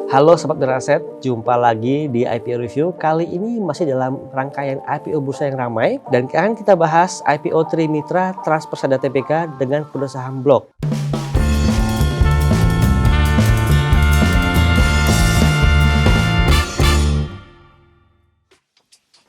Halo Sobat Beraset, jumpa lagi di IPO Review. Kali ini masih dalam rangkaian IPO bursa yang ramai dan akan kita bahas IPO Trimitra Trans Persada Tbk dengan kode saham Blok.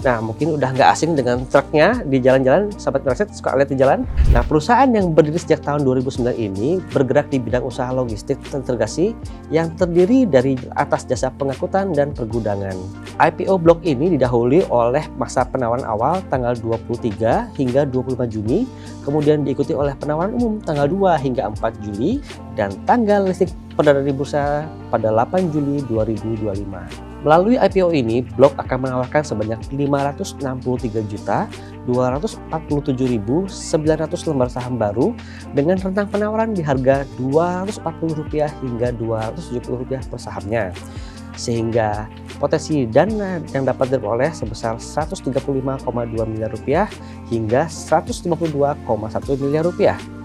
Nah, mungkin udah nggak asing dengan truknya di jalan-jalan, Sobat Beraset suka lihat di jalan. Nah, perusahaan yang berdiri sejak tahun 2009 ini bergerak di bidang usaha logistik integrasi yang terdiri dari atas jasa pengangkutan dan pergudangan. IPO Blok ini didahului oleh masa penawaran awal tanggal 23 hingga 25 Juni, kemudian diikuti oleh penawaran umum tanggal 2 hingga 4 Juli, dan tanggal listing perdana di bursa pada 8 Juli 2025. Melalui IPO ini, Blok akan menawarkan sebanyak 567.247.900 lembar saham baru dengan rentang penawaran di harga Rp240 hingga Rp270 per sahamnya. Sehingga potensi dana yang dapat diperoleh sebesar Rp135,2 miliar hingga Rp152,1 miliar.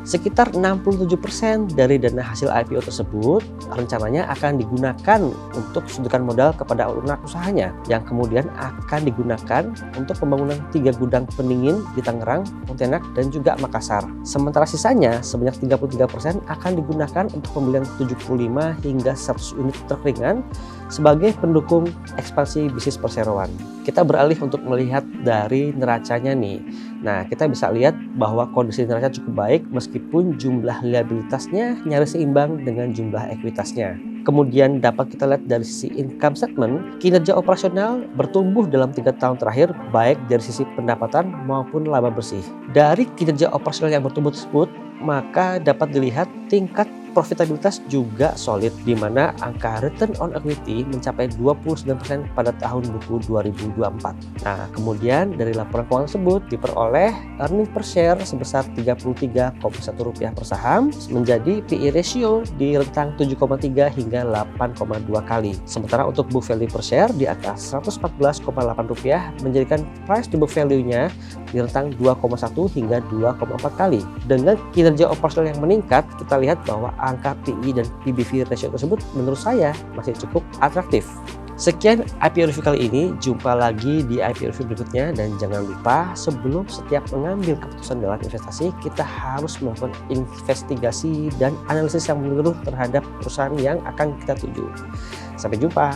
Sekitar 67% dari dana hasil IPO tersebut rencananya akan digunakan untuk suntikan modal kepada anak usahanya yang kemudian akan digunakan untuk pembangunan 3 gudang pendingin di Tangerang, Pontianak, dan juga Makassar. Sementara sisanya sebanyak 33% akan digunakan untuk pembelian 75 hingga 100 unit truk ringan sebagai pendukung ekspansi bisnis perseroan. Kita beralih untuk melihat dari neracanya nih. Nah, kita bisa lihat bahwa kondisi neraca cukup baik meskipun jumlah liabilitasnya nyaris seimbang dengan jumlah ekuitasnya. Kemudian dapat kita lihat dari sisi income statement, kinerja operasional bertumbuh dalam 3 tahun terakhir baik dari sisi pendapatan maupun laba bersih. Dari kinerja operasional yang bertumbuh tersebut, maka dapat dilihat tingkat profitabilitas juga solid, di mana angka return on equity mencapai 29% pada tahun buku 2024. Nah, kemudian dari laporan keuangan tersebut diperoleh earning per share sebesar Rp33,1 per saham, menjadi PE ratio di rentang 7,3 hingga 8,2 kali. Sementara untuk book value per share di angka Rp114,8, menjadikan price to book value-nya di rentang 2,1 hingga 2,4 kali. Dengan kinerja operasional yang meningkat, kita lihat bahwa angka PE dan PBV ratio tersebut menurut saya masih cukup atraktif. Sekian IPO Review kali ini, jumpa lagi di IPO Review berikutnya, dan jangan lupa sebelum setiap mengambil keputusan dalam investasi, kita harus melakukan investigasi dan analisis yang menyeluruh terhadap perusahaan yang akan kita tuju. Sampai jumpa.